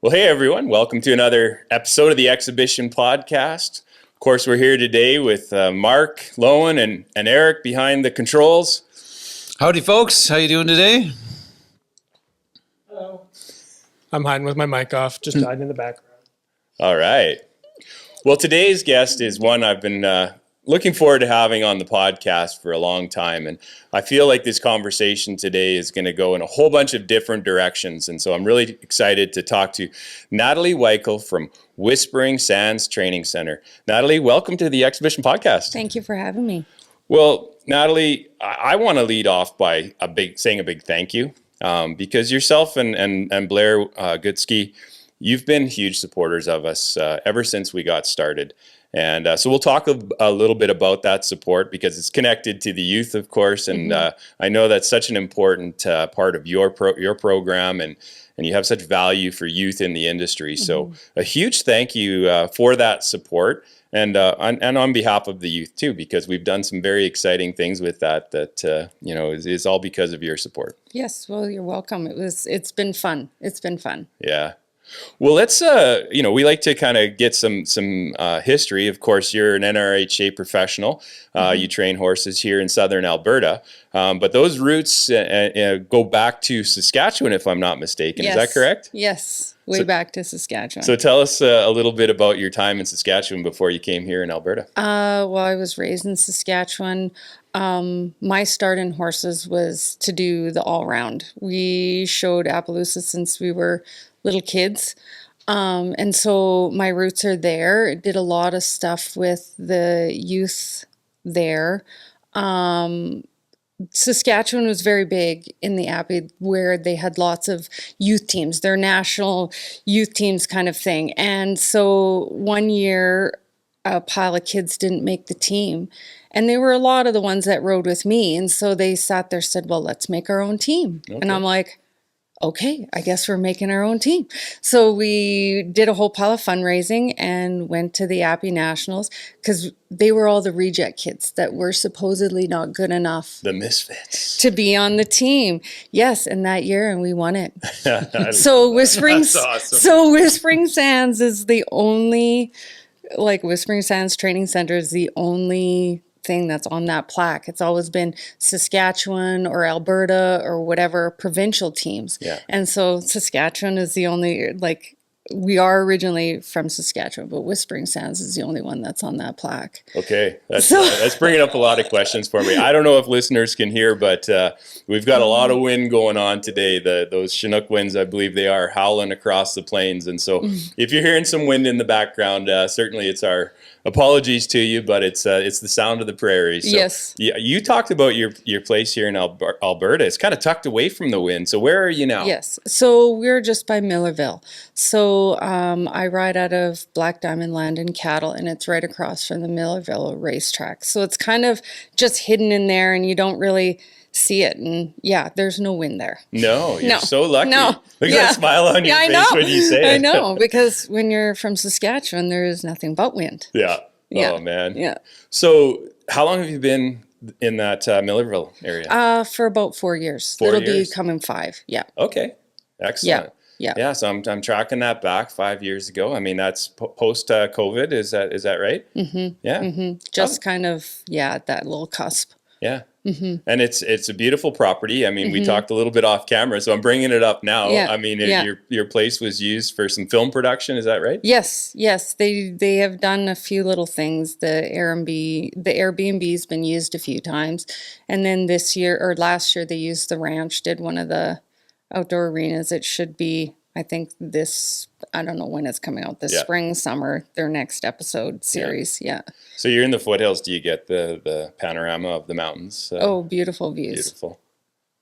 Well, hey everyone, welcome to another episode of the Exhibition Podcast. Of course, we're here today with Mark, Lowen, and Eric behind the controls. Howdy folks, how you doing today? Hello. I'm hiding with my mic off, just hiding in the background. All right. Well, today's guest is one I've been looking forward to having on the podcast for a long time. And I feel like this conversation today is going to go in a whole bunch of different directions. And so I'm really excited to talk to Natalie Weichel from Whispering Sands Training Center. Natalie, welcome to the Exhibition Podcast. Thank you for having me. Well, Natalie, I want to lead off by saying a big thank you because yourself and Blair Goodsky, you've been huge supporters of us ever since we got started. And so we'll talk a little bit about that support because it's connected to the youth, of course. And I know that's such an important part of your program, and you have such value for youth in the industry. So a huge thank you for that support, and on behalf of the youth too, because we've done some very exciting things with that is all because of your support. Yes, well, you're welcome. It's been fun. It's been fun. Yeah. Well, let's, we like to kind of get some history. Of course, you're an NRHA professional. You train horses here in southern Alberta. But those roots go back to Saskatchewan, if I'm not mistaken. Yes. Is that correct? Yes, back to Saskatchewan. So tell us a little bit about your time in Saskatchewan before you came here in Alberta. Well, I was raised in Saskatchewan. My start in horses was to do the all-round. We showed Appaloosa since we were little kids. And so my roots are there. Did a lot of stuff with the youth there. Saskatchewan was very big in the Appy where they had lots of youth teams, their national youth teams kind of thing. And so one year, a pile of kids didn't make the team. And they were a lot of the ones that rode with me. And so they sat there, said, well, let's make our own team. Okay. And I'm like, okay, I guess we're making our own team. So we did a whole pile of fundraising and went to the Appy Nationals because they were all the reject kids that were supposedly not good enough. The misfits. To be on the team. Yes, and that year, and we won it. So Whispering Sands is the only, Whispering Sands Training Center is the only thing that's on that plaque. It's always been Saskatchewan or Alberta or whatever provincial teams. Yeah. And so Saskatchewan is the only, we are originally from Saskatchewan, but Whispering Sands is the only one that's on that plaque. Okay, that's bringing up a lot of questions for me. I don't know if listeners can hear, but we've got a lot of wind going on today. Those Chinook winds, I believe they are howling across the plains. And so if you're hearing some wind in the background, certainly it's our apologies to you, but it's the sound of the prairie. So, yes. Yeah, you talked about your place here in Alberta. It's kind of tucked away from the wind. So where are you now? Yes. So we're just by Millerville. So I ride out of Black Diamond Land and Cattle, and it's right across from the Millerville racetrack. So it's kind of just hidden in there, and you don't really see it. And yeah, there's no wind there. No, you're so lucky. No. Look at that smile on your face when you say it. I know, because when you're from Saskatchewan, there is nothing but wind. Yeah. Yeah. Oh, man. Yeah. So how long have you been in that Millerville area? For about 4 years. 4 It'll years? be coming 5. Yeah. Okay. Excellent. Yeah. Yeah. So I'm tracking that back 5 years ago. I mean, that's post COVID. Is that right? Mm-hmm. Yeah. Mm-hmm. Just kind of, at that little cusp. Yeah. Mm-hmm. And it's a beautiful property. I mean, we talked a little bit off camera, so I'm bringing it up now. Yeah. I mean, your place was used for some film production. Is that right? Yes. They have done a few little things. The Airbnb's been used a few times, and then last year they used the ranch. Did one of the outdoor arenas. It should be, I think I don't know when it's coming out, this spring, summer, their next episode series. Yeah. So you're in the foothills. Do you get the panorama of the mountains? Beautiful views.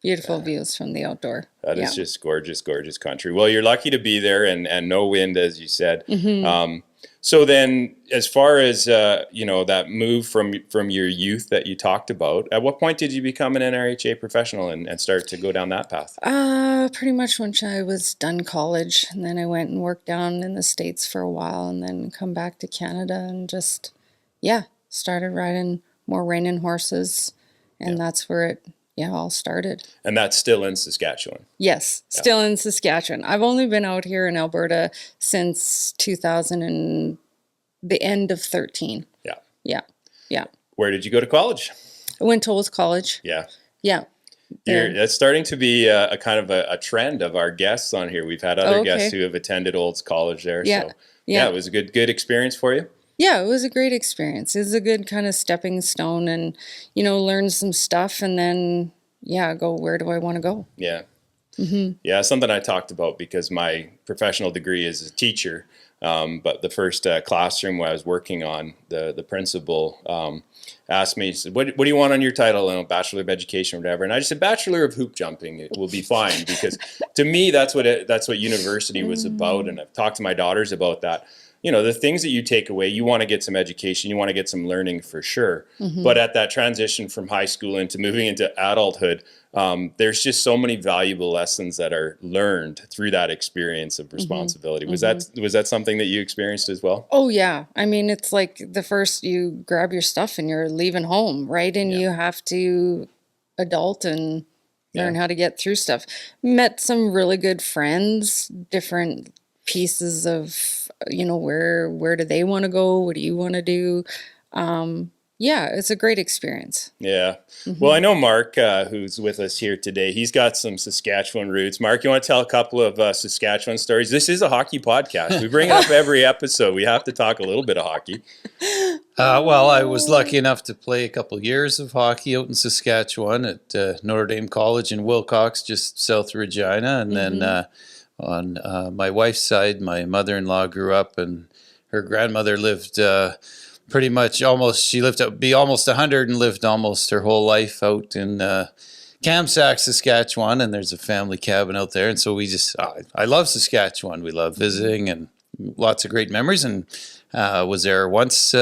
Beautiful views from the outdoor. That is just gorgeous, gorgeous country. Well, you're lucky to be there and no wind, as you said. Mm-hmm. So then as far as, that move from your youth that you talked about, at what point did you become an NRHA professional and start to go down that path? Pretty much when I was done college, and then I went and worked down in the States for a while, and then come back to Canada and just, started riding more reining horses, and that's where it all started. And that's still in Saskatchewan. Yes, still in Saskatchewan. I've only been out here in Alberta since 2000 and the end of 13. Yeah. Yeah, yeah. Where did you go to college? I went to Olds College. Yeah. Yeah. That's starting to be a kind of a trend of our guests on here. We've had other Okay. guests who have attended Olds College there. Yeah. So Yeah. it was a good experience for you. Yeah, it was a great experience. It was a good kind of stepping stone and, learn some stuff and then, go, where do I want to go? Yeah. Yeah, something I talked about because my professional degree is a teacher. But the first classroom where I was working on, the principal asked me, he said, what do you want on your title? Bachelor of Education or whatever. And I just said, Bachelor of Hoop Jumping. It will be fine because to me, that's what university was about. And I've talked to my daughters about that. The things that you take away, you want to get some education, you want to get some learning for sure. But at that transition from high school into moving into adulthood, there's just so many valuable lessons that are learned through that experience of responsibility. Was that something that you experienced as well? Oh, yeah. I mean, it's like the first you grab your stuff and you're leaving home, right? And you have to adult and learn how to get through stuff. Met some really good friends, different pieces of, where do they want to go? What do you want to do? It's a great experience. Yeah. Well, I know Mark, who's with us here today, he's got some Saskatchewan roots. Mark, you want to tell a couple of Saskatchewan stories? This is a hockey podcast. We bring it up every episode. We have to talk a little bit of hockey. Well, I was lucky enough to play a couple of years of hockey out in Saskatchewan at Notre Dame College in Wilcox, just south of Regina. And then on my wife's side, my mother-in-law grew up and her grandmother lived pretty much she lived to be almost 100 and lived almost her whole life out in Kamsack, Saskatchewan. And there's a family cabin out there. And so I love Saskatchewan. We love visiting and lots of great memories. And was there once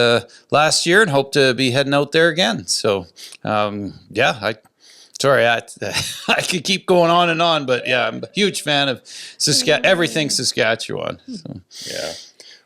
last year and hope to be heading out there again. So, Sorry, I could keep going on and on, but I'm a huge fan of everything Saskatchewan. So. Yeah.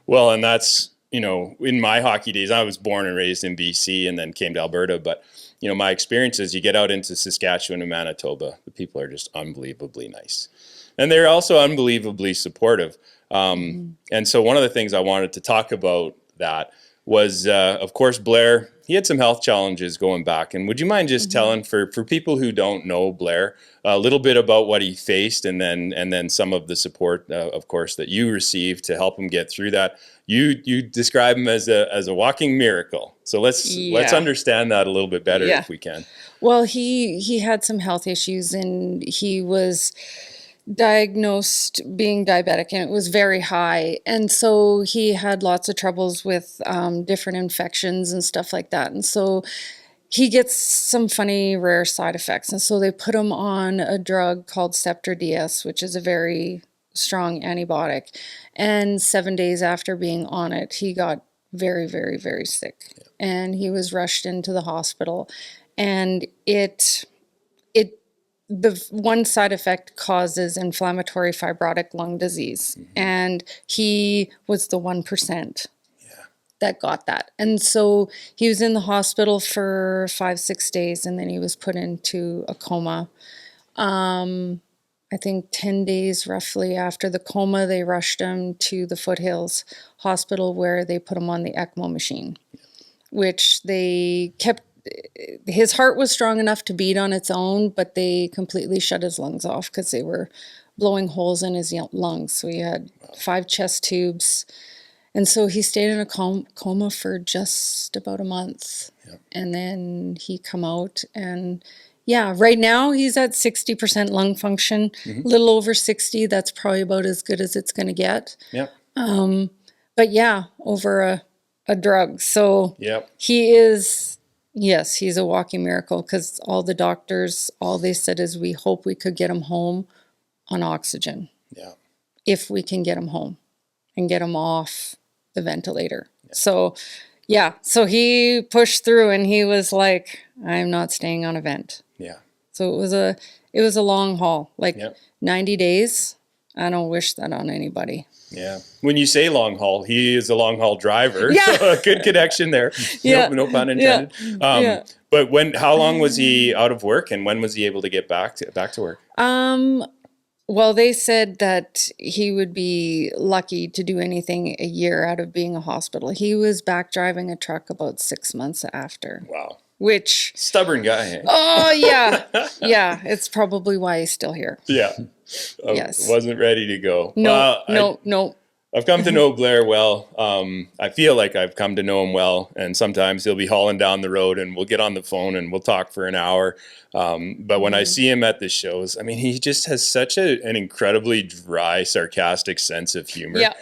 Well, and that's, in my hockey days, I was born and raised in BC and then came to Alberta. But, my experience is you get out into Saskatchewan and Manitoba, the people are just unbelievably nice. And they're also unbelievably supportive. And so one of the things I wanted to talk about that was, of course, Blair. He had some health challenges going back. And would you mind just telling, for people who don't know Blair, a little bit about what he faced and then some of the support, of course, that you received to help him get through that? You describe him as a walking miracle. So let's understand that a little bit better if we can. Well, he had some health issues and he was diagnosed being diabetic and it was very high, and so he had lots of troubles with different infections and stuff like that, and so he gets some funny rare side effects, and so they put him on a drug called Scepter DS, which is a very strong antibiotic, and 7 days after being on it he got very, very, very sick, and he was rushed into the hospital, and the one side effect causes inflammatory fibrotic lung disease. And he was the 1% that got that. And so he was in the hospital for 5-6 days and then he was put into a coma. I think 10 days roughly after the coma, they rushed him to the Foothills Hospital where they put him on the ECMO machine, which they kept. His heart was strong enough to beat on its own, but they completely shut his lungs off because they were blowing holes in his lungs. So he had 5 chest tubes. And so he stayed in a coma for just about a month. Yep. And then he come out and right now he's at 60% lung function, a little over 60. That's probably about as good as it's going to get. Yep. But over a drug. So he is... Yes, he's a walking miracle because all the doctors, all they said is we hope we could get him home on oxygen. Yeah. If we can get him home and get him off the ventilator. Yeah. So he pushed through and he was like, I'm not staying on a vent. Yeah. So it was a long haul, 90 days I don't wish that on anybody. Yeah. When you say long haul, he is a long haul driver. Yeah. So a good connection there. Yeah. No pun Yeah. intended. Yeah. But how long was he out of work, and when was he able to get back to work? Well, they said that he would be lucky to do anything a year out of being a hospital. He was back driving a truck about 6 months after. Wow. Which, Stubborn guy. Eh? oh yeah, yeah, it's probably why he's still here. Yeah. Yes. Wasn't ready to go. No, Well, no. I've come to know Blair well. I feel like I've come to know him well, and sometimes he'll be hauling down the road, and we'll get on the phone and we'll talk for an hour. But when I see him at the shows, I mean, he just has such an incredibly dry, sarcastic sense of humor. Yeah.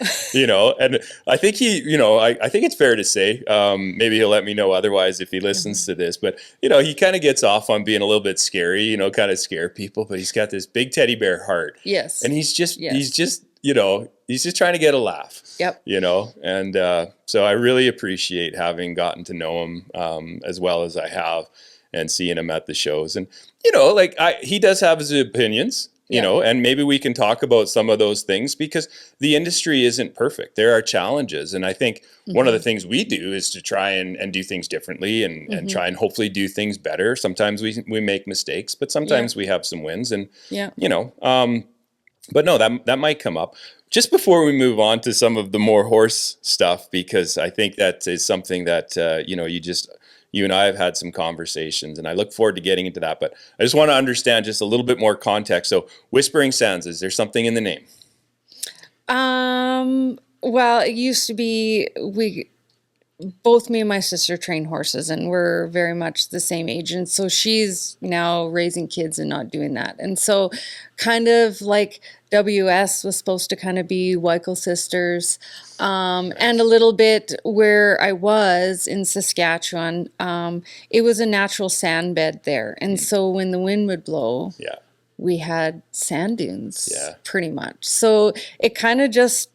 And I think I think it's fair to say, maybe he'll let me know otherwise if he listens to this, but he kind of gets off on being a little bit scary, kind of scare people, but he's got this big teddy bear heart. Yes. And he's just he's just trying to get a laugh. Yep. And so I really appreciate having gotten to know him as well as I have, and seeing him at the shows. And he does have his opinions, and maybe we can talk about some of those things, because the industry isn't perfect. There are challenges, and I think one of the things we do is to try and do things differently, and try and hopefully do things better. Sometimes we make mistakes, but sometimes we have some wins, and but no, that might come up. Just before we move on to some of the more horse stuff, because I think that is something that, you and I have had some conversations, and I look forward to getting into that. But I just want to understand just a little bit more context. So Whispering Sands, is there something in the name? Well, it used to be, both me and my sister train horses, and we're very much the same age. And so she's now raising kids and not doing that. And so kind of like WS was supposed to kind of be Weichel sisters. And a little bit where I was in Saskatchewan, it was a natural sand bed there. And so when the wind would blow, we had sand dunes pretty much. So it kind of just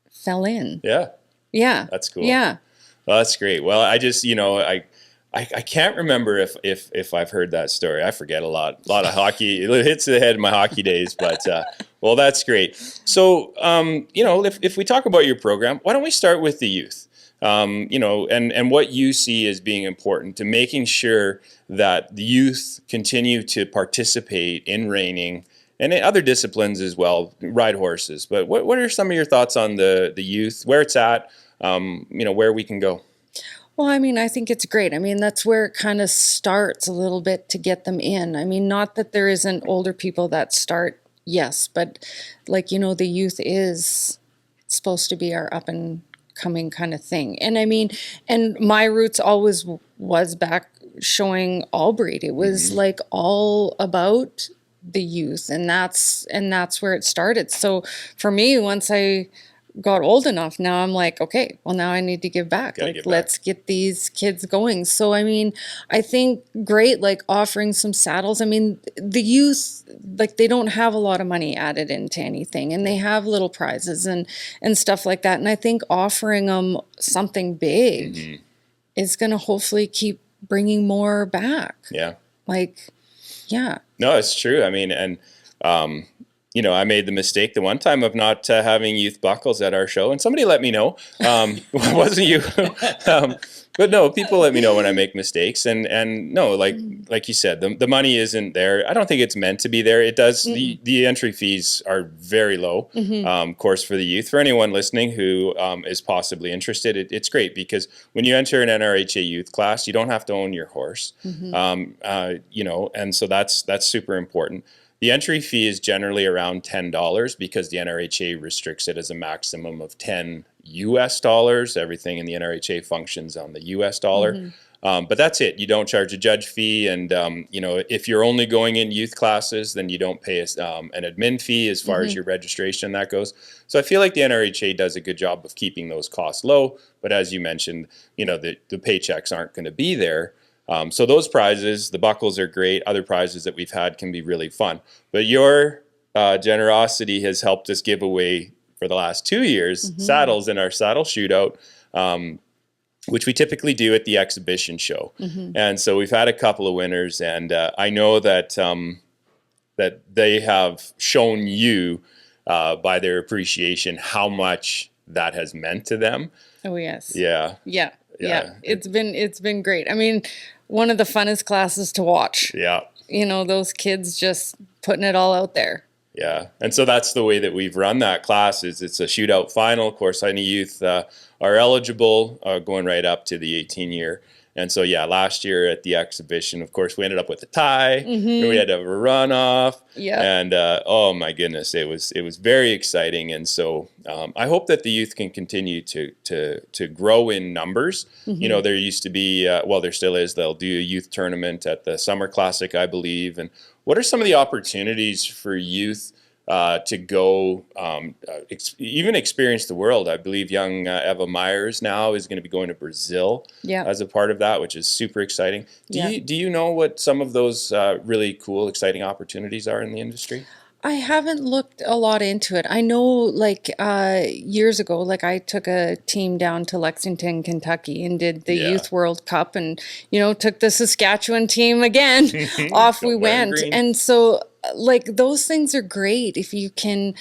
fell in. Yeah. Yeah. That's cool. Yeah. Well, that's great. Well, I just, I can't remember if I've heard that story. I forget a lot of hockey. It hits the head in my hockey days, but well, that's great. So, if we talk about your program, why don't we start with the youth? And what you see as being important to making sure that the youth continue to participate in reining and in other disciplines as well, ride horses. But what are some of your thoughts on the youth, where it's at, where we can go? Well, I mean, I think it's great. I mean, that's where it kind of starts a little bit to get them in. I mean, not that there isn't older people that start, yes, but the youth is supposed to be our up and coming kind of thing. And I mean, and my roots always was back showing all breed. It was like all about the youth, and that's where it started. So for me, once I got old enough, now I'm like, okay, well, now I need to give back. Let's get these kids going. So I mean, I think great, offering some saddles. I mean, the youth, they don't have a lot of money added into anything, and they have little prizes and stuff like that. And I think offering them something big is going to hopefully keep bringing more back. Yeah. Yeah. No, it's true. I mean, and I made the mistake the one time of not having youth buckles at our show, and somebody let me know. It wasn't you. But no, people let me know when I make mistakes, and no, like you said, the money isn't there. I don't think it's meant to be there. It does. The entry fees are very low. Of course, for the youth, for anyone listening who is possibly interested, it's great, because when you enter an NRHA youth class, you don't have to own your horse. And so that's super important. The entry fee is generally around $10, because the NRHA restricts it as a maximum of $10 US. Everything in the NRHA functions on the US dollar. But that's it. You don't charge a judge fee. And, if you're only going in youth classes, then you don't pay an admin fee as far as your registration that goes. So I feel like the NRHA does a good job of keeping those costs low. But as you mentioned, the paychecks aren't going to be there. So those prizes, the buckles are great. Other prizes that we've had can be really fun. But your generosity has helped us give away, for the last 2 years, saddles in our saddle shootout, which we typically do at the exhibition show. And so we've had a couple of winners, and I know that that they have shown you by their appreciation, how much that has meant to them. Oh yes. Yeah. Yeah. Yeah. It's been great. I mean, one of the funnest classes to watch. Yeah. You know, those kids just putting it all out there. Yeah. And so that's the way that we've run that class. Is it's a shootout final. Of course, any youth are eligible, going right up to the 18-year. And so, yeah, last year at the exhibition, of course, we ended up with a tie. And we had to have a runoff. Yeah. And oh my goodness, it was very exciting. And so I hope that the youth can continue to grow in numbers. You know, there used to be, well, there still is. They'll do a youth tournament at the Summer Classic, I believe. And what are some of the opportunities for youth to go even experience the world? I believe young Eva Myers now is going to be going to Brazil as a part of that, which is super exciting. Do you know what some of those really cool, exciting opportunities are in the industry? I haven't looked a lot into it. I know, like, years ago, like, I took a team down to Lexington, Kentucky, and did the Youth World Cup, and, you know, took the Saskatchewan team again. Off we went. Green. And so, like, those things are great if you can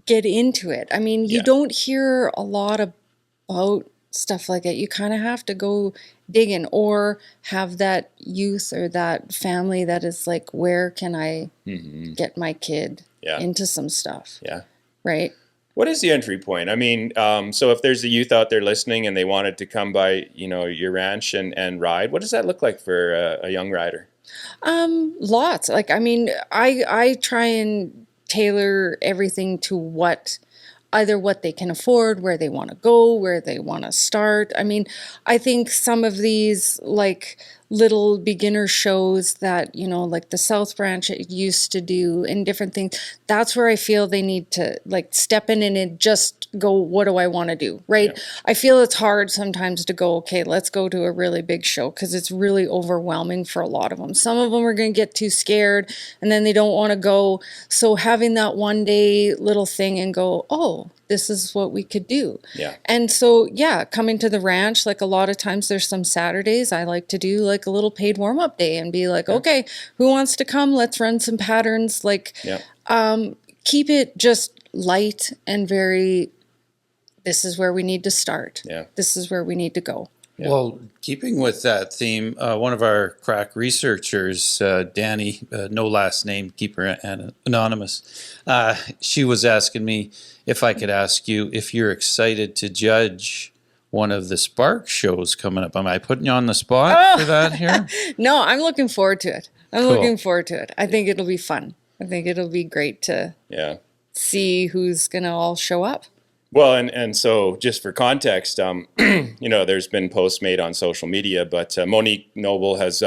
get into it. I mean, you don't hear a lot about stuff like that. You kind of have to go digging, or have that youth or that family that is like, where can I get my kid into some stuff? Yeah. Right. What is the entry point? I mean, so if there's a youth out there listening and they wanted to come by, you know, your ranch and ride, what does that look like for a young rider? Lots. Like, I mean, I try and tailor everything to either what they can afford, where they want to go, where they want to start. I mean, I think some of these, like, little beginner shows that, you know, like the South Branch used to do and different things, that's where I feel they need to, like, step in and just go, what do I want to do, right? Yeah. I feel it's hard sometimes to go, okay, let's go to a really big show, because it's really overwhelming for a lot of them. Some of them are going to get too scared and then they don't want to go. So having that one day little thing and go, oh, this is what we could do. Yeah. And so, yeah, coming to the ranch, like, a lot of times there's some Saturdays I like to do like a little paid warm-up day and be like, okay, who wants to come? Let's run some patterns. Like, keep it just light and very, this is where we need to start. Yeah. This is where we need to go. Yeah. Well, keeping with that theme, one of our crack researchers, Danny, no last name, keep her anonymous, she was asking me if I could ask you if you're excited to judge one of the Spark shows coming up. Am I putting you on the spot for that here? No, I'm looking forward to it. Looking forward to it. I think it'll be fun. I think it'll be great to see who's going to all show up. Well, and so just for context, you know, there's been posts made on social media, but Monique Noble has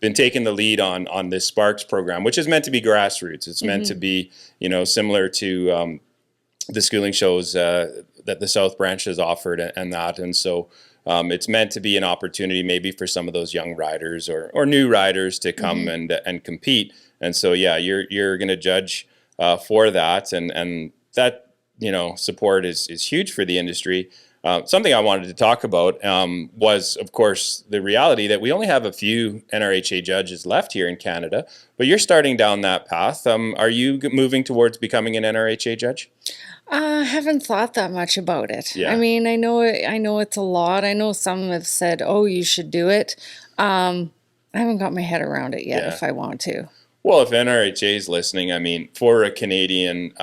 been taking the lead on this Sparks program, which is meant to be grassroots. It's meant to be, you know, similar to the schooling shows that the South Branch has offered and that. And so it's meant to be an opportunity maybe for some of those young riders or new riders to come and compete. And so, yeah, you're going to judge for that. And that, you know, support is huge for the industry. Something I wanted to talk about was, of course, the reality that we only have a few NRHA judges left here in Canada, but you're starting down that path. Are you moving towards becoming an NRHA judge? I haven't thought that much about it. Yeah. I mean, I know it's a lot. I know some have said, oh, you should do it. I haven't got my head around it yet if I want to. Well, if NRHA is listening, I mean, for a Canadian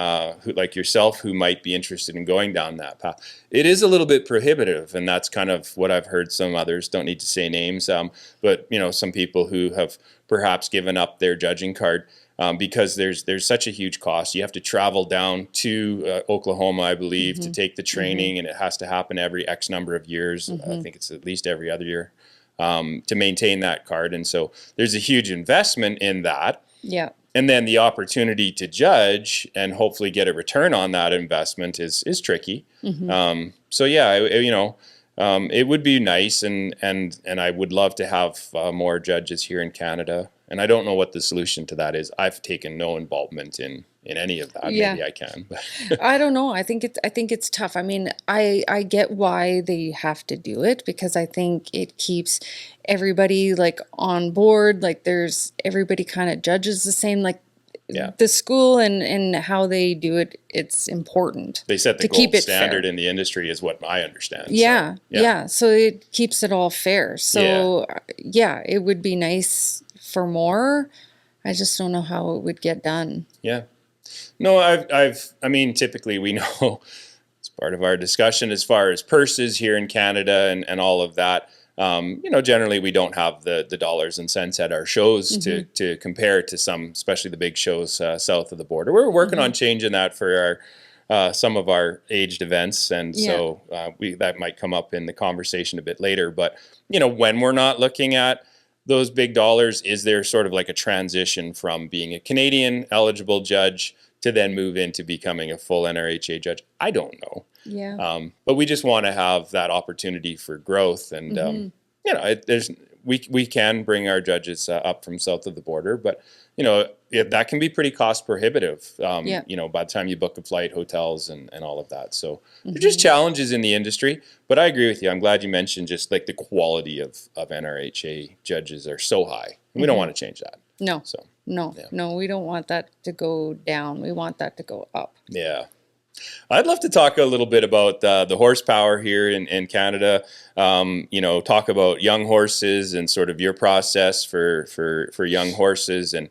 who, like yourself, who might be interested in going down that path, it is a little bit prohibitive, and that's kind of what I've heard some others, don't need to say names, but, you know, some people who have perhaps given up their judging card because there's such a huge cost. You have to travel down to Oklahoma, I believe, to take the training, and it has to happen every X number of years. I think it's at least every other year to maintain that card, and so there's a huge investment in that. Yeah. And then the opportunity to judge and hopefully get a return on that investment is tricky. So yeah, you know, it would be nice, and I would love to have more judges here in Canada. And I don't know what the solution to that is. I've taken no involvement in any of that. Yeah. Maybe I can. I don't know. I think it's tough. I mean, I get why they have to do it, because I think it keeps everybody like on board. Like, everybody kind of judges the same. Like, Yeah. the school and how they do it, it's important. They set the to keep gold it standard fair. in the industry is what I understand. Yeah, So, yeah. So it keeps it all fair. So Yeah. it would be nice for more. I just don't know how it would get done. Yeah. No, I mean, typically we know it's part of our discussion as far as purses here in Canada and all of that. Generally we don't have the dollars and cents at our shows to compare to some, especially the big shows south of the border. We're working on changing that for our some of our aged events, and so that might come up in the conversation a bit later. But when we're not looking at those big dollars, is there sort of like a transition from being a Canadian eligible judge to then move into becoming a full NRHA judge? I don't know. Yeah. But we just want to have that opportunity for growth, and we can bring our judges up from south of the border, but that can be pretty cost prohibitive. By the time you book a flight, hotels, and all of that. So they're just challenges in the industry. But I agree with you. I'm glad you mentioned just like the quality of NRHA judges are so high, and we don't want to change that. No. So No, we don't want that to go down. We want that to go up. yeah. I'd love to talk a little bit about the horsepower here in Canada. Talk about young horses and sort of your process for young horses and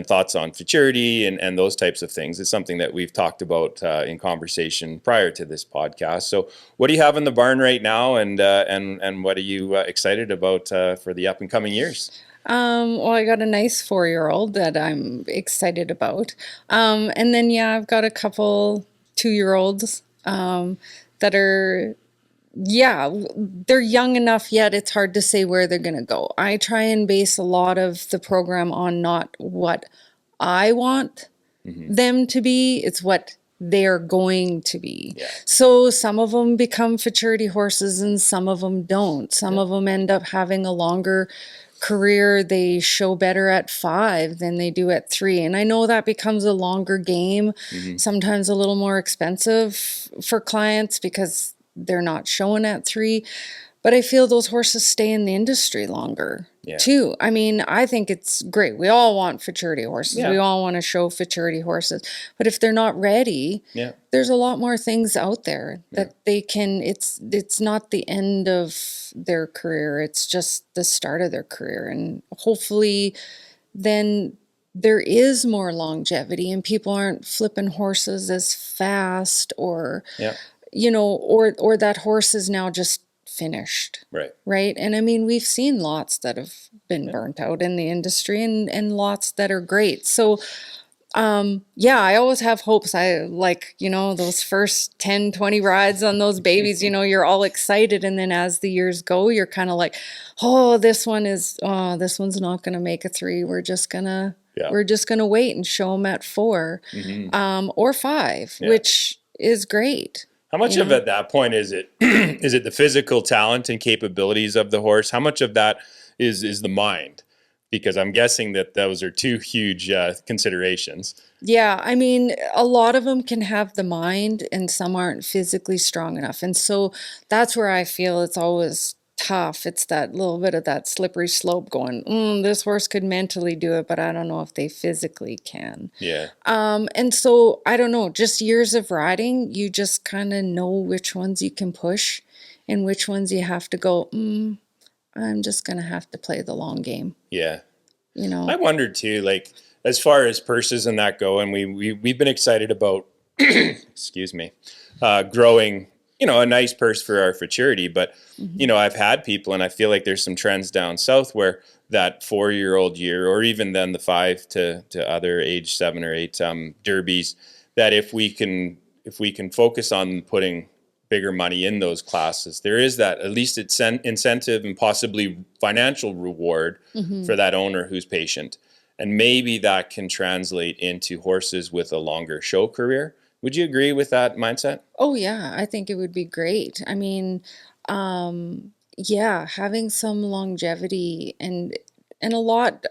thoughts on futurity and those types of things. It's something that we've talked about in conversation prior to this podcast. So, what do you have in the barn right now, and what are you excited about for the up and coming years? Well, I got a nice 4-year-old that I'm excited about. And then, I've got a couple 2-year-olds that are, they're young enough yet. It's hard to say where they're going to go. I try and base a lot of the program on not what I want them to be, it's what they're going to be. Yeah. So some of them become futurity horses and some of them don't. Some of them end up having a longer career. They show better at 5 than they do at 3. And I know that becomes a longer game, sometimes a little more expensive for clients because they're not showing at 3. But I feel those horses stay in the industry longer too. I mean, I think it's great. We all want futurity horses. Yeah. We all want to show futurity horses. But if they're not ready, there's a lot more things out there that they can, it's not the end of their career. It's just the start of their career. And hopefully then there is more longevity and people aren't flipping horses as fast or, or that horse is now just finished. Right. And I mean, we've seen lots that have been burnt out in the industry and lots that are great. So, I always have hopes. I like, those first 10, 20 rides on those babies, you're all excited. And then as the years go, you're kind of like, this one's not going to make a 3. We're just going to wait and show them at 4, or 5, which is great. How much of at that point is it is it the physical talent and capabilities of the horse? How much of that is the mind? Because I'm guessing that those are 2 huge considerations. Yeah, I mean, a lot of them can have the mind and some aren't physically strong enough. And so that's where I feel it's always tough. It's that little bit of that slippery slope going, this horse could mentally do it, but I don't know if they physically can. Yeah. And so I don't know, just years of riding, you just kind of know which ones you can push and which ones you have to go, I'm just going to have to play the long game. Yeah. I wondered too, like as far as purses and that go, and we've been excited about, excuse me, growing, a nice purse for our futurity. But, I've had people, and I feel like there's some trends down south where that 4-year-old year, or even then the 5 to other age 7 or 8 derbies, that if we can focus on putting bigger money in those classes, there is that at least it's incentive and possibly financial reward for that owner who's patient. And maybe that can translate into horses with a longer show career. Would you agree with that mindset? Oh yeah, I think it would be great. I mean, having some longevity and a lot,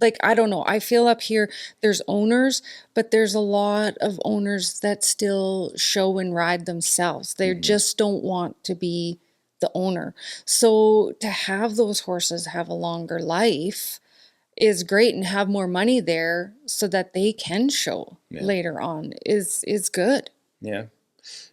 like, I don't know, I feel up here there's owners, but there's a lot of owners that still show and ride themselves. They just don't want to be the owner. So to have those horses have a longer life is great, and have more money there so that they can show later on is good. Yeah.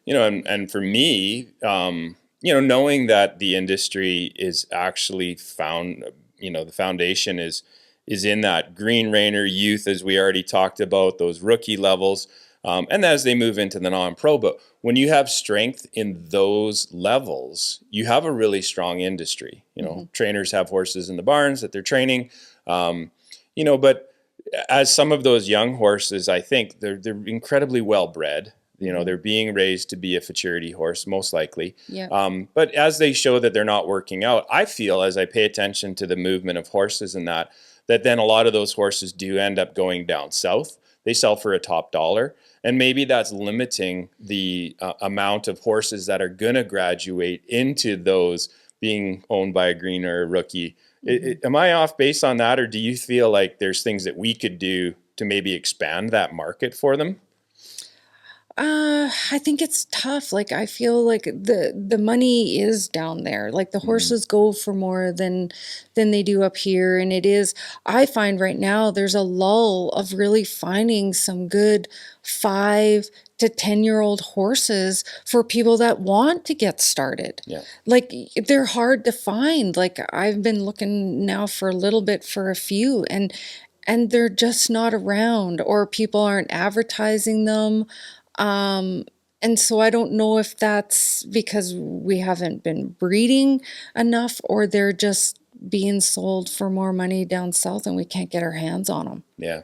And for me, knowing that the industry is actually found, the foundation is in that Green Rainer youth, as we already talked about, those rookie levels, and as they move into the non-pro. But when you have strength in those levels, you have a really strong industry. Trainers have horses in the barns that they're training, but as some of those young horses, I think they're incredibly well bred. They're being raised to be a futurity horse, most likely. Yeah. But as they show that they're not working out, I feel, as I pay attention to the movement of horses and that then a lot of those horses do end up going down south. They sell for a top dollar. And maybe that's limiting the amount of horses that are going to graduate into those being owned by a green or a rookie. Am I off base on that? Or do you feel like there's things that we could do to maybe expand that market for them? I think it's tough. Like, I feel like the money is down there. Like, the horses go for more than they do up here. And I find right now there's a lull of really finding some good 5 to 10-year-old horses for people that want to get started. Yeah. Like, they're hard to find. Like, I've been looking now for a little bit for a few, and they're just not around, or people aren't advertising them. And so I don't know if that's because we haven't been breeding enough, or they're just being sold for more money down south and we can't get our hands on them. Yeah.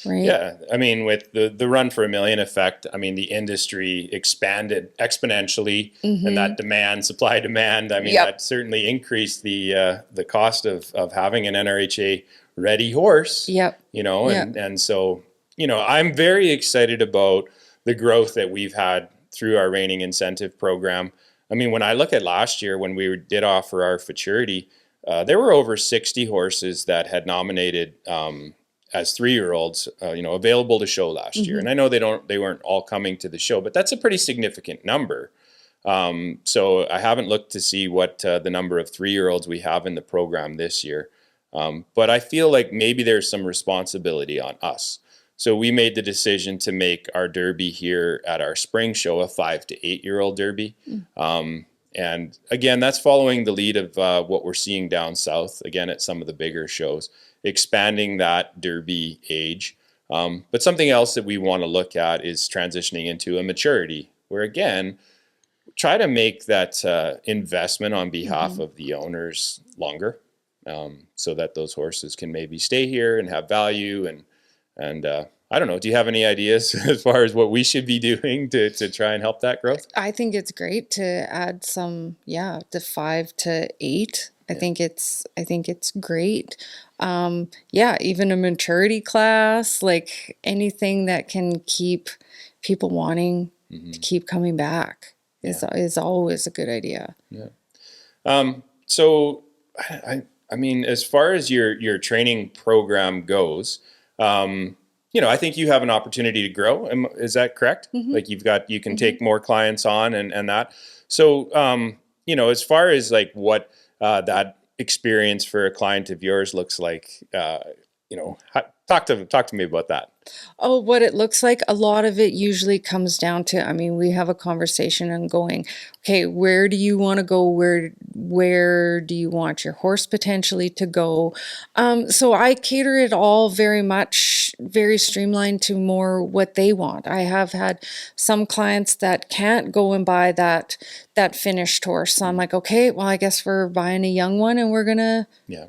Right. Yeah. I mean, with the run for $1 million effect, I mean, the industry expanded exponentially, and that supply demand, I mean, that certainly increased the cost of having an NRHA ready horse. Yep. And so, I'm very excited about the growth that we've had through our reining incentive program. I mean, when I look at last year, when we did offer our futurity, there were over 60 horses that had nominated as 3-year-olds, available to show last year. And I know they weren't all coming to the show, but that's a pretty significant number. So I haven't looked to see what the number of 3-year-olds we have in the program this year. But I feel like maybe there's some responsibility on us. So we made the decision to make our derby here at our spring show a 5 to 8-year-old derby. And again, that's following the lead of what we're seeing down south, again, at some of the bigger shows, expanding that derby age. But something else that we want to look at is transitioning into a maturity, where again, try to make that investment on behalf of the owners longer, so that those horses can maybe stay here and have value. And I don't know, do you have any ideas as far as what we should be doing to try and help that growth? I think it's great to add some, to 5 to 8. I think it's great. Even a maturity class, like anything that can keep people wanting to keep coming back is always a good idea. Yeah. So, I mean, as far as your training program goes, I think you have an opportunity to grow. Is that correct? Like you can take more clients on and that. So, as far as like what that experience for a client of yours looks like, talk to me about that. Oh, what it looks like, a lot of it usually comes down to, I mean, we have a conversation and going, okay, where do you want to go? Where do you want your horse potentially to go? So I cater it all very streamlined to more what they want. I have had some clients that can't go and buy that finished horse. So I'm like, okay, well, I guess we're buying a young one, and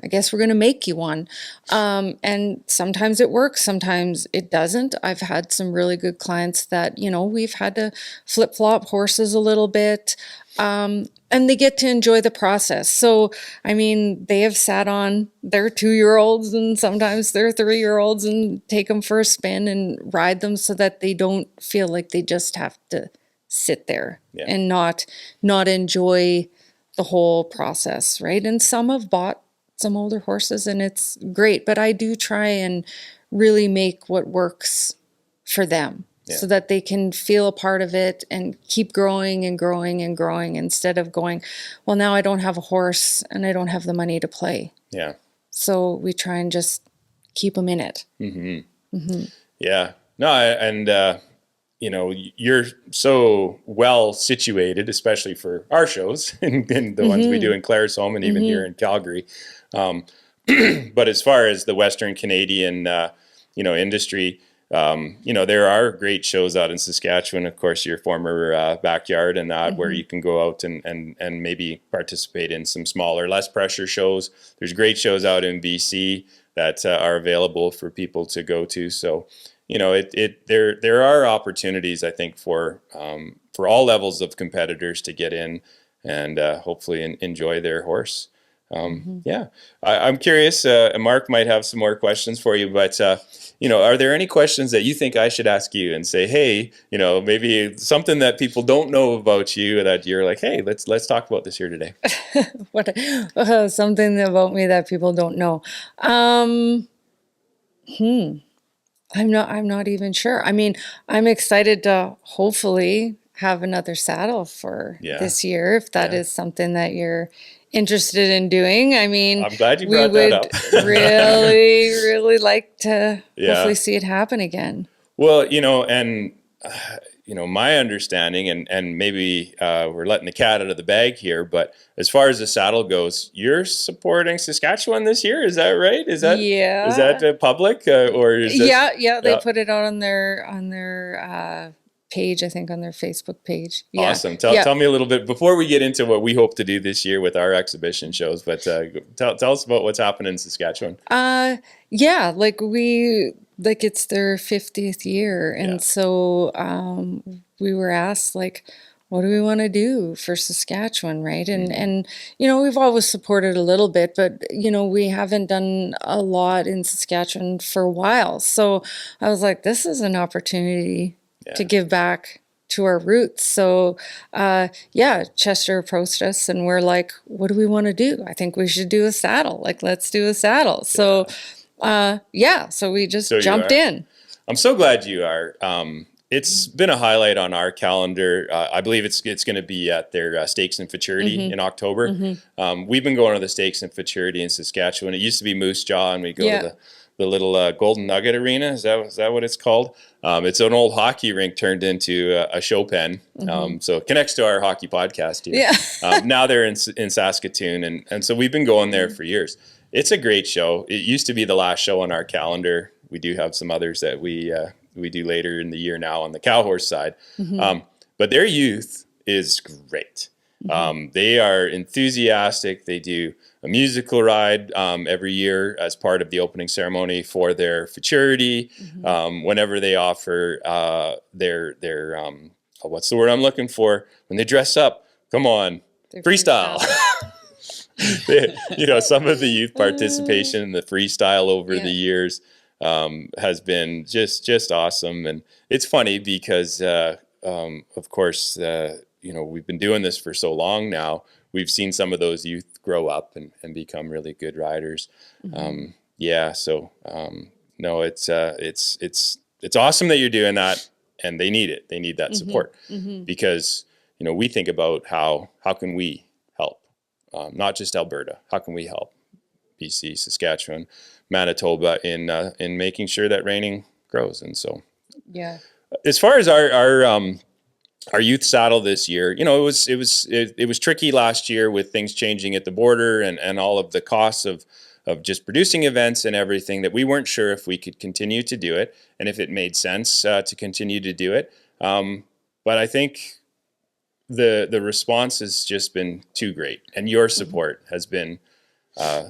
I guess we're gonna make you one. And sometimes it works, sometimes it doesn't. I've had some really good clients that, we've had to flip-flop horses a little bit. And they get to enjoy the process. So, I mean, they have sat on their 2-year-olds and sometimes their 3-year-olds and take them for a spin and ride them, so that they don't feel like they just have to sit there and not enjoy the whole process, right? And some have bought some older horses, and it's great, but I do try and really make what works for them. So that they can feel a part of it and keep growing and growing and growing, instead of going, well, now I don't have a horse and I don't have the money to play. Yeah. So we try and just keep them in it. Yeah. No, you're so well situated, especially for our shows and the ones we do in Claresholm and even here in Calgary. But as far as the Western Canadian, industry, there are great shows out in Saskatchewan. Of course, your former backyard and that, where you can go out and maybe participate in some smaller, less pressure shows. There's great shows out in BC that are available for people to go to. So, there are opportunities, I think, for all levels of competitors to get in and hopefully enjoy their horse. Yeah, I'm curious. Mark might have some more questions for you, but are there any questions that you think I should ask you and say, hey, maybe something that people don't know about you that you're like, hey, let's talk about this here today. What something about me that people don't know. I'm not even sure. I mean, I'm excited to hopefully have another saddle for this year, if that is something that you're interested in doing. I mean, I'm glad you we brought that would up. really, really like to hopefully see it happen again. Well, my understanding, and maybe we're letting the cat out of the bag here, but as far as the saddle goes, you're supporting Saskatchewan this year. Is that right? Is that public or is this? Yeah. They put it out on their page, I think, on their Facebook page. Yeah. Awesome. Tell me a little bit before we get into what we hope to do this year with our exhibition shows. But tell us about what's happening in Saskatchewan. It's their 50th year, and so we were asked, like, what do we want to do for Saskatchewan, right? And we've always supported a little bit, but we haven't done a lot in Saskatchewan for a while. So I was like, this is an opportunity to give back to our roots. So Chester approached us and we're like, what do we want to do? I think we should do a saddle. Like, let's do a saddle. So so we just jumped in. I'm so glad you are. It's been a highlight on our calendar. I believe it's going to be at their Stakes and Futurity in October. We've been going to the Stakes and Futurity in Saskatchewan. It used to be Moose Jaw, and we go to the little Golden Nugget Arena. Is that what it's called? It's an old hockey rink turned into a show pen. So it connects to our hockey podcast here. Yeah. Now they're in Saskatoon, and so we've been going there for years. It's a great show. It used to be the last show on our calendar. We do have some others that we do later in the year now on the cow horse side. But their youth is great. They are enthusiastic. They do a musical ride every year as part of the opening ceremony for their futurity. Whenever they offer their what's the word I'm looking for? When they dress up, come on, freestyle. Some of the youth participation in the freestyle over the years has been just awesome. And it's funny because, of course, we've been doing this for so long now. We've seen some of those youth grow up and become really good riders. No, it's awesome that you're doing that, and they need it. They need that support because, we think about how can we help, not just Alberta. How can we help BC, Saskatchewan, Manitoba in making sure that reining grows? And so, as far as our youth saddle this year, it was tricky last year with things changing at the border and all of the costs of just producing events and everything, that we weren't sure if we could continue to do it and if it made sense to continue to do it. But I think the response has just been too great, and your support has been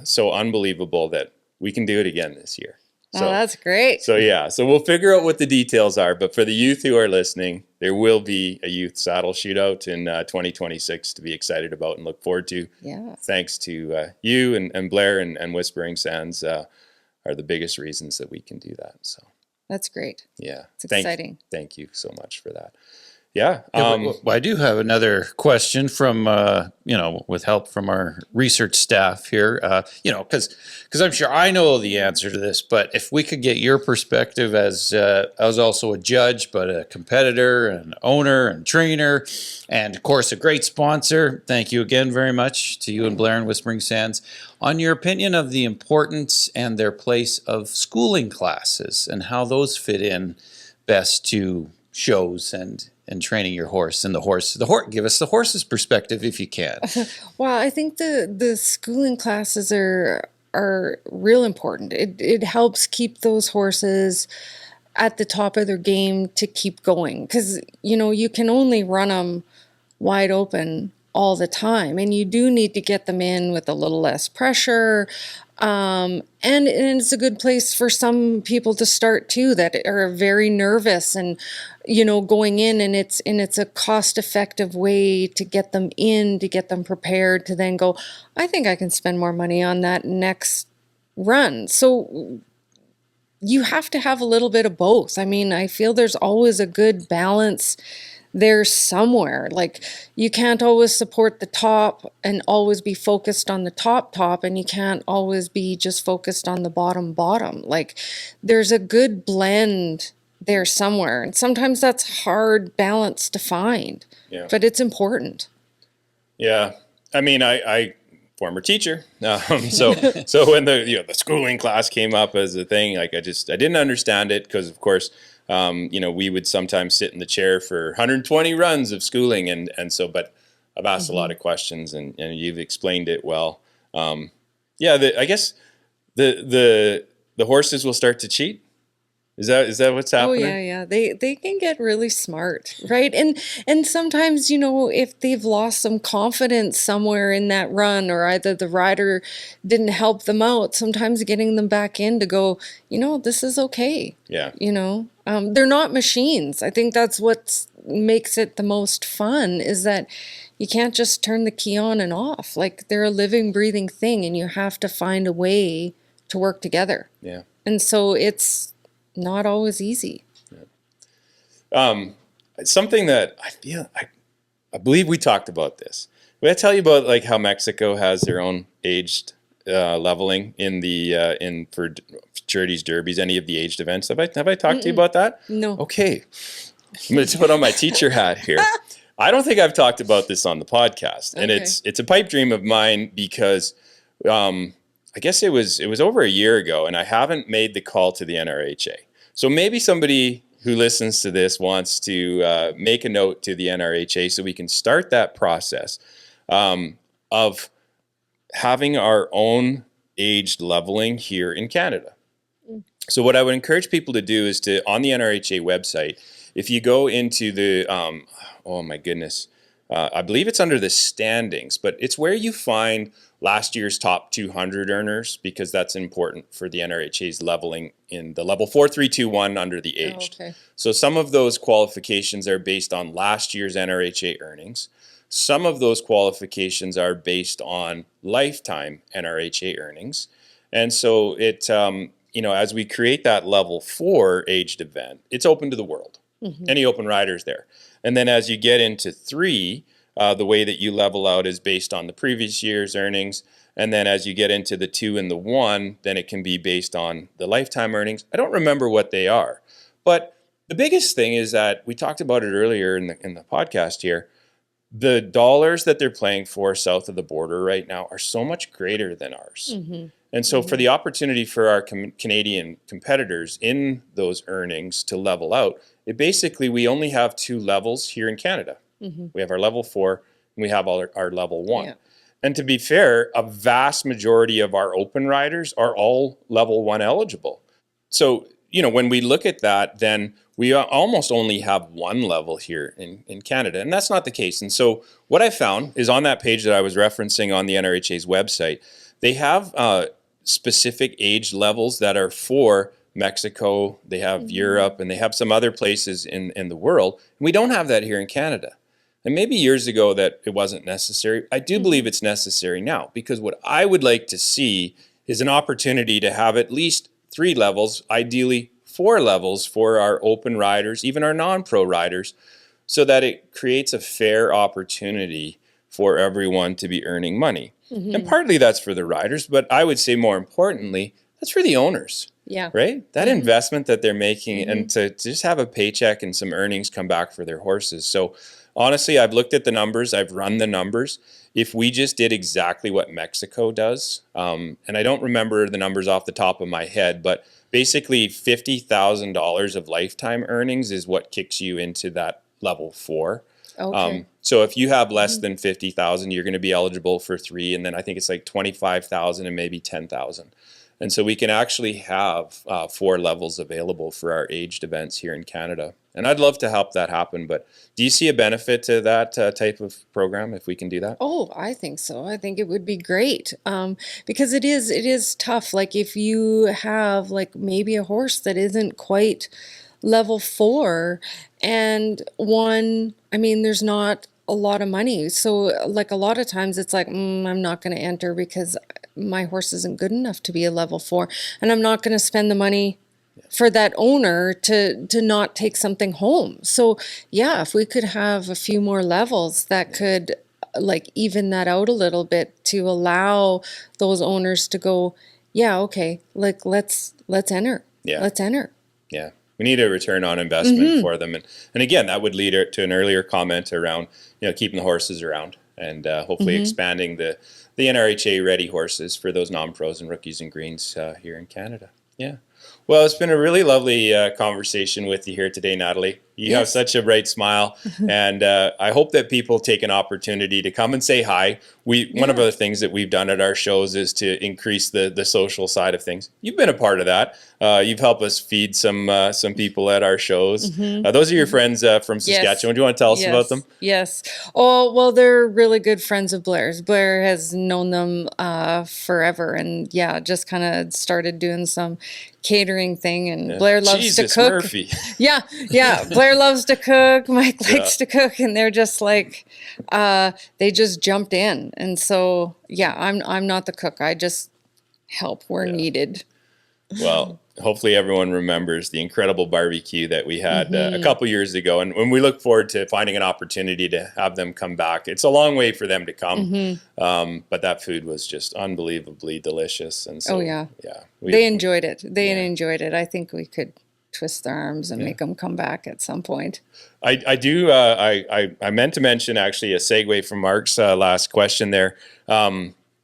so unbelievable that we can do it again this year. So, that's great. So we'll figure out what the details are. But for the youth who are listening, there will be a youth saddle shootout in 2026 to be excited about and look forward to. Yeah. Thanks to you and Blair and Whispering Sands are the biggest reasons that we can do that. So that's great. Yeah, it's exciting. Thank you so much for that. Yeah. Well, I do have another question from, with help from our research staff here, because I'm sure I know the answer to this, but if we could get your perspective as I was also a judge, but a competitor and owner and trainer, and of course, a great sponsor. Thank you again very much to you and Blair and Whispering Sands on your opinion of the importance and their place of schooling classes and how those fit in best to shows and training your horse and the horse. Give us the horse's perspective if you can. Well, I think the schooling classes are real important. It helps keep those horses at the top of their game to keep going, because you can only run them wide open all the time, and you do need to get them in with a little less pressure. And it's a good place for some people to start too, that are very nervous and going in, and it's a cost-effective way to get them in, to get them prepared to then go, I think I can spend more money on that next run. So you have to have a little bit of both. I mean, I feel there's always a good balance there somewhere. Like, you can't always support the top and always be focused on the top, and you can't always be just focused on the bottom. Like, there's a good blend there somewhere, and sometimes that's hard balance to find. Yeah. But it's important. Yeah. I mean, I former teacher. So when the schooling class came up as a thing, like I didn't understand it, because of course, we would sometimes sit in the chair for 120 runs of schooling, and so, but I've asked a lot of questions, and you've explained it well. I guess the horses will start to cheat. Is that what's happening? Oh yeah. They can get really smart, right? And sometimes, if they've lost some confidence somewhere in that run, or either the rider didn't help them out, sometimes getting them back in to go, this is okay. Yeah. They're not machines. I think that's what makes it the most fun, is that you can't just turn the key on and off. Like, they're a living, breathing thing, and you have to find a way to work together. Yeah. And so it's not always easy. Something that I believe we talked about this. Did I tell you about like how Mexico has their own aged leveling in for Charities Derbies, any of the aged events? Have I talked to you about that? No. Okay, I'm going to put on my teacher hat here. I don't think I've talked about this on the podcast, and Okay. it's a pipe dream of mine, because I guess it was over a year ago, and I haven't made the call to the NRHA. So maybe somebody who listens to this wants to make a note to the NRHA so we can start that process of having our own aged leveling here in Canada. So what I would encourage people to do is on the NRHA website, if you go into the, oh my goodness, I believe it's under the standings, but it's where you find last year's top 200 earners, because that's important for the NRHA's leveling in the level 4321 under the aged. Okay. So some of those qualifications are based on last year's NRHA earnings. Some of those qualifications are based on lifetime NRHA earnings. And so it, as we create that level 4 aged event, it's open to the world. Mm-hmm. Any open riders there. And then as you get into 3, the way that you level out is based on the previous year's earnings. And then as you get into the 2 and the 1, then it can be based on the lifetime earnings. I don't remember what they are. But the biggest thing is that we talked about it earlier in the podcast here. The dollars that they're playing for south of the border right now are so much greater than ours. Mm-hmm. And so for the opportunity for our Canadian competitors in those earnings to level out, we only have 2 levels here in Canada. Mm-hmm. We have our level 4 and we have our level 1. Yeah. And to be fair, a vast majority of our open riders are all level 1 eligible. So, when we look at that, then we almost only have 1 level here in Canada. And that's not the case. And so what I found is on that page that I was referencing on the NRHA's website, they have specific age levels that are for Mexico, they have Europe, and they have some other places in the world. And we don't have that here in Canada. And maybe years ago that it wasn't necessary. I do believe it's necessary now, because what I would like to see is an opportunity to have at least 3 levels, ideally 4 levels for our open riders, even our non-pro riders, so that it creates a fair opportunity for everyone to be earning money. And partly that's for the riders, but I would say more importantly, that's for the owners. Yeah. Right? That investment that they're making and to just have a paycheck and some earnings come back for their horses. So honestly, I've looked at the numbers, I've run the numbers. If we just did exactly what Mexico does, and I don't remember the numbers off the top of my head, but basically $50,000 of lifetime earnings is what kicks you into that level 4. Okay. So if you have less than 50,000, you're going to be eligible for 3, and then I think it's like 25,000 and maybe 10,000. And so we can actually have 4 levels available for our aged events here in Canada. And I'd love to help that happen. But do you see a benefit to that type of program if we can do that? Oh, I think so. I think it would be great, because it is tough. Like if you have like maybe a horse that isn't quite level 4, and I mean, there's not a lot of money. So like a lot of times it's like, I'm not going to enter because my horse isn't good enough to be a level 4, and I'm not going to spend the money for that owner to not take something home. So yeah, if we could have a few more levels that could like even that out a little bit to allow those owners to go, yeah, okay, like let's enter. Yeah. Let's enter. Yeah. We need a return on investment for them. And again, that would lead to an earlier comment around, keeping the horses around and hopefully expanding the NRHA ready horses for those non-pros and rookies and greens here in Canada. Yeah. Well, it's been a really lovely conversation with you here today, Natalie. You have such a bright smile, and I hope that people take an opportunity to come and say hi. One of the things that we've done at our shows is to increase the social side of things. You've been a part of that. You've helped us feed some people at our shows. Those are your friends from Saskatchewan. Do you want to tell us about them? Yes. Oh, well, they're really good friends of Blair's. Blair has known them forever, and yeah, just kind of started doing some catering thing, and Blair loves to cook. Murphy. Yeah. Blair loves to cook. Mike likes to cook, and they're just like, they just jumped in. And so, yeah, I'm not the cook. I just help where needed. Well, hopefully everyone remembers the incredible barbecue that we had a couple years ago. And when we look forward to finding an opportunity to have them come back, it's a long way for them to come. But that food was just unbelievably delicious. And so, They enjoyed it. They enjoyed it. I think we could twist their arms and make them come back at some point. I do. I meant to mention actually a segue from Mark's last question there.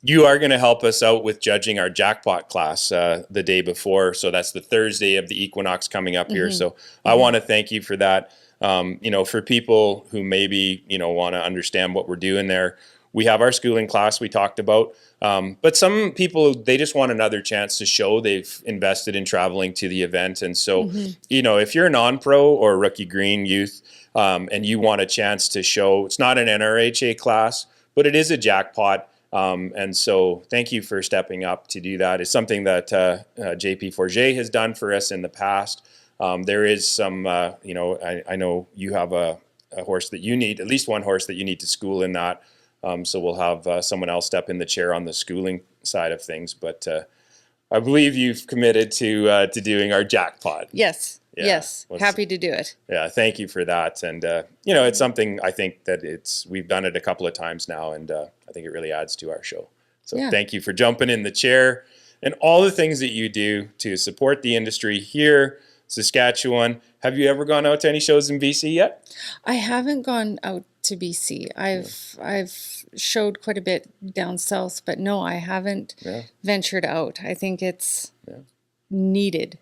You are going to help us out with judging our jackpot class the day before. So that's the Thursday of the equinox coming up here. So I want to thank you for that. For people who maybe, want to understand what we're doing there, we have our schooling class we talked about. But some people, they just want another chance to show they've invested in traveling to the event. And so, if you're a non-pro or rookie green youth and you want a chance to show, it's not an NRHA class, but it is a jackpot. And so thank you for stepping up to do that. It's something that JP Forget has done for us in the past. There is some, I know you have a horse that you need, at least one horse that you need to school in that. So we'll have someone else step in the chair on the schooling side of things. But I believe you've committed to doing our jackpot. Yes. Yes. Happy to do it. Yeah. Thank you for that. And, it's something I think that we've done it a couple of times now, and I think it really adds to our show. So thank you for jumping in the chair and all the things that you do to support the industry here, Saskatchewan. Have you ever gone out to any shows in BC yet? I haven't gone out to BC. I've showed quite a bit down south, but no, I haven't ventured out. I think it's needed.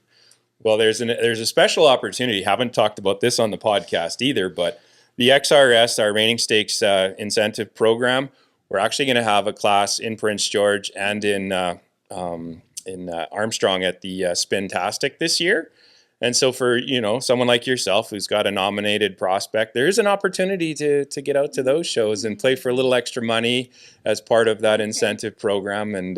Well, there's a special opportunity. Haven't talked about this on the podcast either, but the XRS, our Reining Stakes incentive program, we're actually going to have a class in Prince George and in Armstrong at the Spintastic this year. And so for, someone like yourself who's got a nominated prospect, there's an opportunity to get out to those shows and play for a little extra money as part of that incentive program. And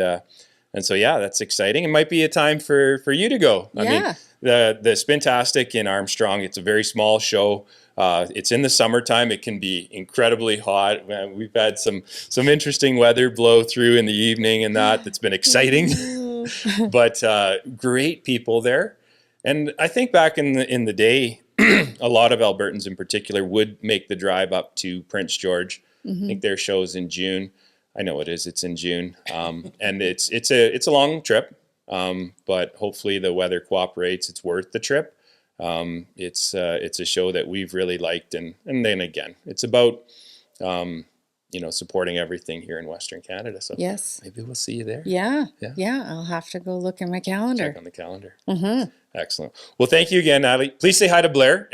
so, that's exciting. It might be a time for you to go. I mean, the Spintastic in Armstrong, it's a very small show. It's in the summertime. It can be incredibly hot. We've had some interesting weather blow through in the evening and that's been exciting. But great people there. And I think back in the day, a lot of Albertans in particular would make the drive up to Prince George. I think their show's in June. I know it is. It's in June, and it's a long trip. But hopefully the weather cooperates. It's worth the trip. It's a show that we've really liked, and then again, it's about supporting everything here in Western Canada. So Yes. maybe we'll see you there. Yeah. Yeah. Yeah. I'll have to go look at my calendar. Check on the calendar. Excellent. Well, thank you again, Natalie. Please say hi to Blair.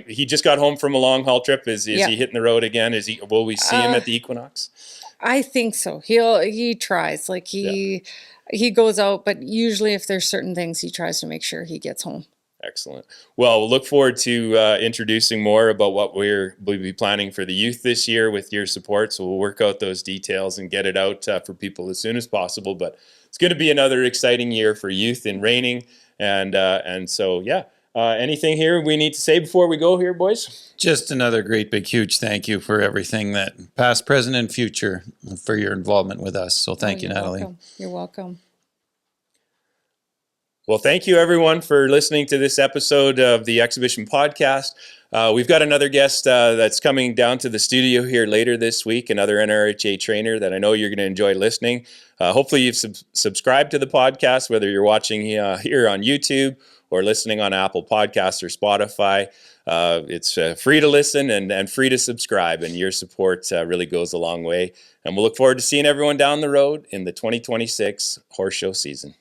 He just got home from a long haul trip. Is he hitting the road again? Will we see him at the Equinox? I think so. He tries. Like he goes out, but usually if there's certain things, he tries to make sure he gets home. Excellent. Well, we'll look forward to introducing more about what we'll be planning for the youth this year with your support. So we'll work out those details and get it out for people as soon as possible. But it's going to be another exciting year for youth in reining. And so, anything here we need to say before we go here, boys? Just another great big huge thank you for everything that past, present, and future for your involvement with us. So thank you, Natalie. Welcome. You're welcome. Well, thank you everyone for listening to this episode of the Exhibition Podcast. We've got another guest that's coming down to the studio here later this week, another NRHA trainer that I know you're going to enjoy listening. Hopefully you've subscribed to the podcast, whether you're watching here on YouTube or listening on Apple Podcasts or Spotify. It's free to listen and free to subscribe, and your support really goes a long way. And we'll look forward to seeing everyone down the road in the 2026 horse show season.